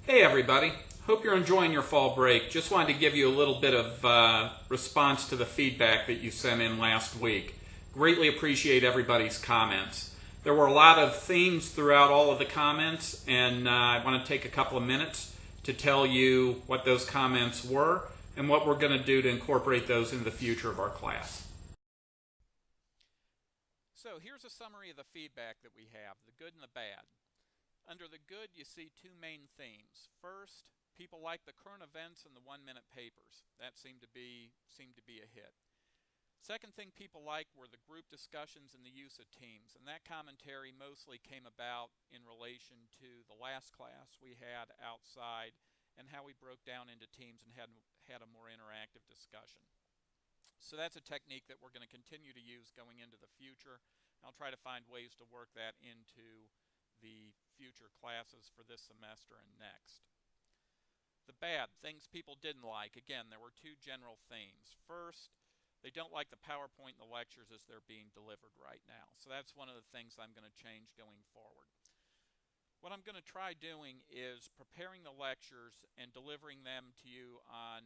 Hey everybody, hope you're enjoying your fall break. Just wanted to give you a little bit of response to the feedback that you sent in last week. Greatly appreciate everybody's comments. There were a lot of themes throughout all of the comments, and I want to take a couple of minutes to tell you what those comments were and what we're going to do to incorporate those into the future of our class. So here's a summary of the feedback that we have, the good and the bad. Under the good, you see two main themes. First, people like the current events and the 1-minute papers. That seemed to be a hit. Second thing people liked were the group discussions and the use of teams, and that commentary mostly came about in relation to the last class we had outside and how we broke down into teams and had a more interactive discussion. So that's a technique that we're going to continue to use going into the future. I'll try to find ways to work that into the future classes for this semester and next. The bad, things people didn't like. Again, there were two general themes. First, they don't like the PowerPoint in the lectures as they're being delivered right now. So that's one of the things I'm going to change going forward. What I'm going to try doing is preparing the lectures and delivering them to you on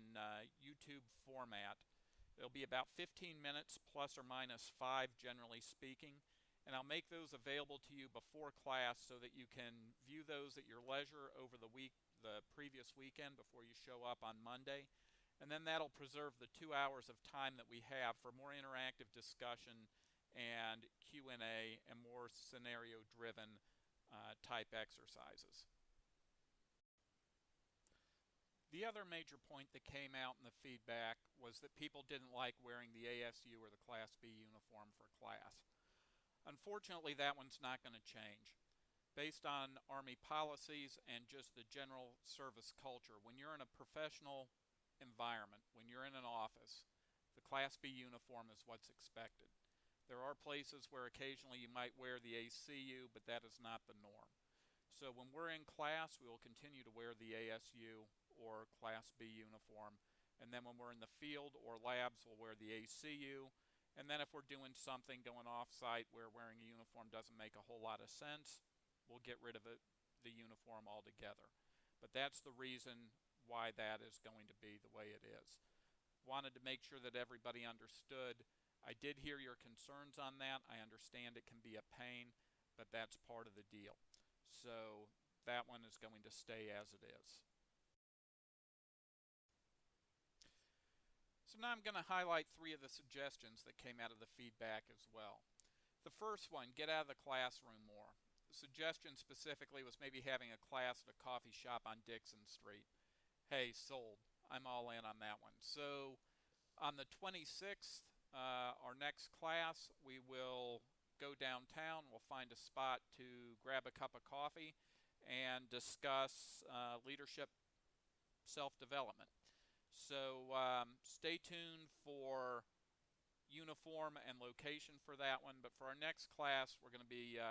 YouTube format. It'll be about 15 minutes plus or minus 5 generally speaking, and I'll make those available to you before class so that you can view those at your leisure over the previous weekend before you show up on Monday. And then that'll preserve the 2 hours of time that we have for more interactive discussion and Q&A and more scenario-driven type exercises. The other major point that came out in the feedback was that people didn't like wearing the ASU or the Class B uniform for class. Unfortunately, that one's not going to change. Based on Army policies and just the general service culture, when you're in a professional environment, when you're in an office, the Class B uniform is what's expected. There are places where occasionally you might wear the ACU, but that is not the norm. So when we're in class, we will continue to wear the ASU or Class B uniform. And then when we're in the field or labs, we'll wear the ACU. And then if we're doing something going off-site where wearing a uniform doesn't make a whole lot of sense, we'll get rid of the uniform altogether. But that's the reason why that is going to be the way it is. Wanted to make sure that everybody understood. I did hear your concerns on that. I understand it can be a pain, but that's part of the deal. So that one is going to stay as it is. So now I'm going to highlight 3 of the suggestions that came out of the feedback as well. The first one, get out of the classroom more. The suggestion specifically was maybe having a class at a coffee shop on Dixon Street. Hey, sold. I'm all in on that one. So on the 26th, our next class, we will go downtown. We'll find a spot to grab a cup of coffee and discuss leadership self-development. So stay tuned for uniform and location for that one. But for our next class, we're going to be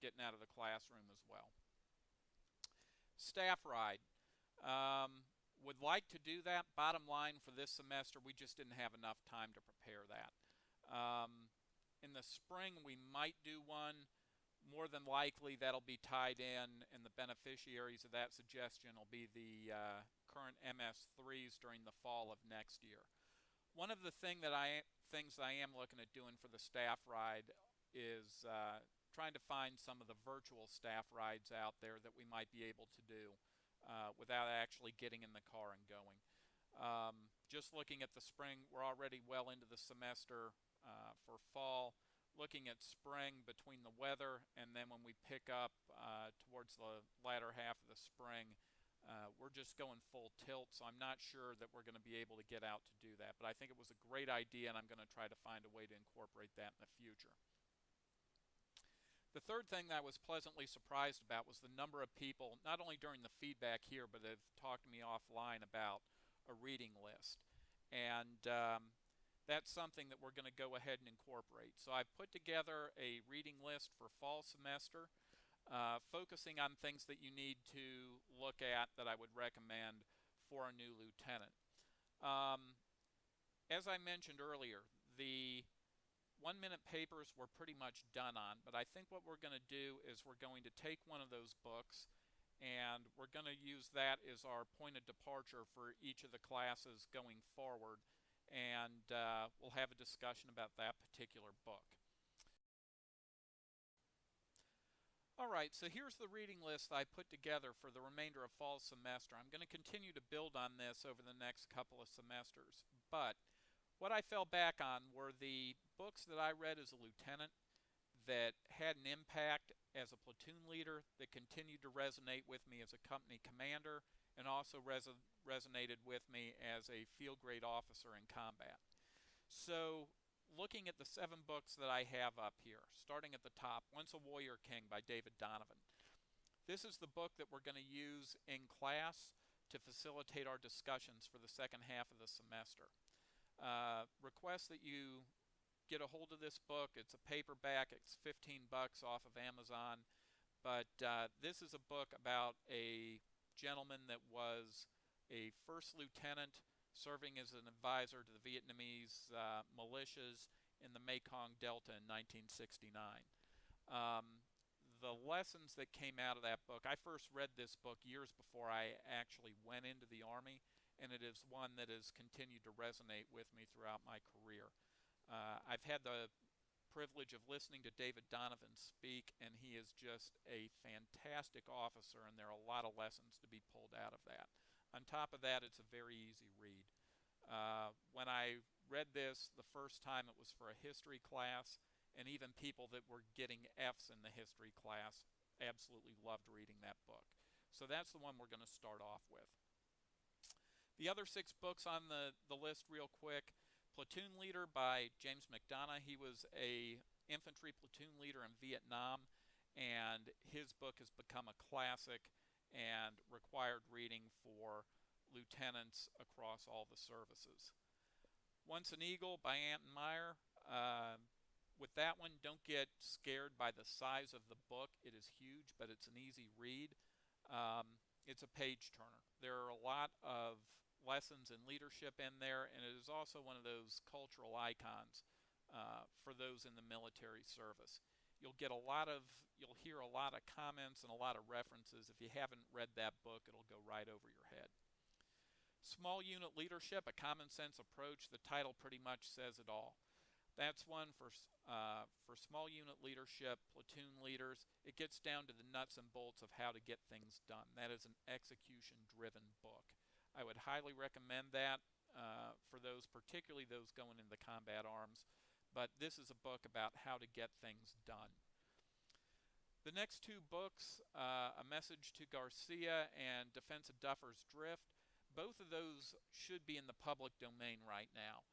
getting out of the classroom as well. Staff ride. Would like to do that. Bottom line for this semester, we just didn't have enough time to prepare that. In the spring, we might do one. More than likely, that'll be tied in, and the beneficiaries of that suggestion will be the current MS3s during the fall of next year. One of the things that I am looking at doing for the staff ride is trying to find some of the virtual staff rides out there that we might be able to do without actually getting in the car and going. Just looking at the spring, we're already well into the semester for fall. Looking at spring between the weather and then when we pick up towards the latter half of the spring, we're just going full tilt, so I'm not sure that we're going to be able to get out to do that. But I think it was a great idea, and I'm going to try to find a way to incorporate that in the future. The third thing that I was pleasantly surprised about was the number of people, not only during the feedback here, but have talked to me offline about a reading list. And that's something that we're going to go ahead and incorporate. So I've put together a reading list for fall semester, focusing on things that you need to look at that I would recommend for a new lieutenant. As I mentioned earlier, the 1-minute papers we're pretty much done on, but I think what we're going to do is we're going to take one of those books and we're going to use that as our point of departure for each of the classes going forward, and we'll have a discussion about that particular book. Alright, so here's the reading list I put together for the remainder of fall semester. I'm going to continue to build on this over the next couple of semesters, but what I fell back on were the books that I read as a lieutenant that had an impact as a platoon leader, that continued to resonate with me as a company commander, and also resonated with me as a field grade officer in combat. So, looking at the 7 books that I have up here, starting at the top, Once a Warrior King by David Donovan. This is the book that we're going to use in class to facilitate our discussions for the second half of the semester. Request that you get a hold of this book. It's a paperback. It's $15 off of Amazon. But this is a book about a gentleman that was a first lieutenant serving as an advisor to the Vietnamese militias in the Mekong Delta in 1969. The lessons that came out of that book, I first read this book years before I actually went into the Army, and it is one that has continued to resonate with me throughout my career. I've had the privilege of listening to David Donovan speak, and he is just a fantastic officer, and there are a lot of lessons to be pulled out of that. On top of that, it's a very easy read. When I read this the first time, it was for a history class, and even people that were getting F's in the history class absolutely loved reading that book. So that's the one we're going to start off with. The other 6 books on the list real quick. Platoon Leader by James McDonough. He was a infantry platoon leader in Vietnam, and his book has become a classic and required reading for lieutenants across all the services. Once an Eagle by Anton Meyer. With that one, don't get scared by the size of the book. It is huge, but it's an easy read. It's a page turner. There are a lot of lessons in leadership in there, and it is also one of those cultural icons for those in the military service. You'll hear a lot of comments and a lot of references. If you haven't read that book, it'll go right over your head. Small Unit Leadership, A Common Sense Approach. The title pretty much says it all. That's one for small unit leadership, platoon leaders. It gets down to the nuts and bolts of how to get things done. That is an execution-driven book. I would highly recommend that for those, particularly those going into combat arms. But this is a book about how to get things done. The next 2 books, A Message to Garcia and Defense of Duffer's Drift, both of those should be in the public domain right now.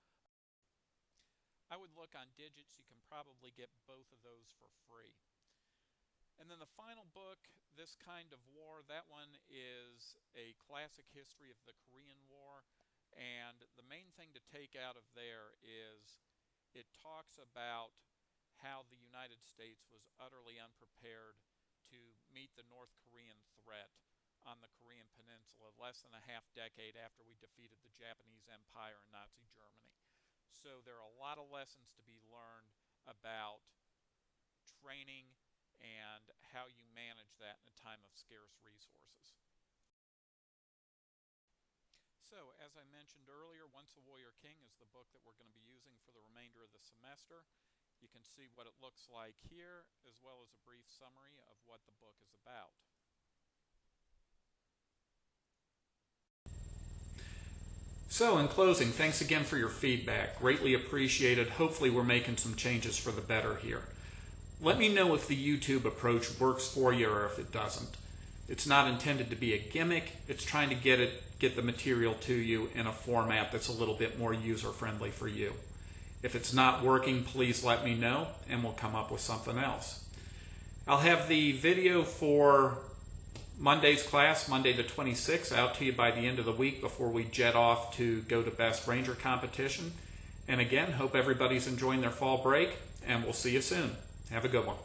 I would look on Digits. You can probably get both of those for free. And then the final book, This Kind of War, that one is a classic history of the Korean War, and the main thing to take out of there is it talks about how the United States was utterly unprepared to meet the North Korean threat on the Korean Peninsula less than a half decade after we defeated the Japanese Empire and Nazi Germany. So there are a lot of lessons to be learned about training and how you manage that in a time of scarce resources. So, as I mentioned earlier, Once a Warrior King is the book that we're going to be using for the remainder of the semester. You can see what it looks like here, as well as a brief summary of what the book is about. So, in closing, thanks again for your feedback. Greatly appreciated. Hopefully we're making some changes for the better here. Let me know if the YouTube approach works for you or if it doesn't. It's not intended to be a gimmick. It's trying to get the material to you in a format that's a little bit more user-friendly for you. If it's not working, please let me know and we'll come up with something else. I'll have the video for Monday's class, Monday the 26th, out to you by the end of the week before we jet off to go to Best Ranger competition. And again, hope everybody's enjoying their fall break, and we'll see you soon. Have a good one.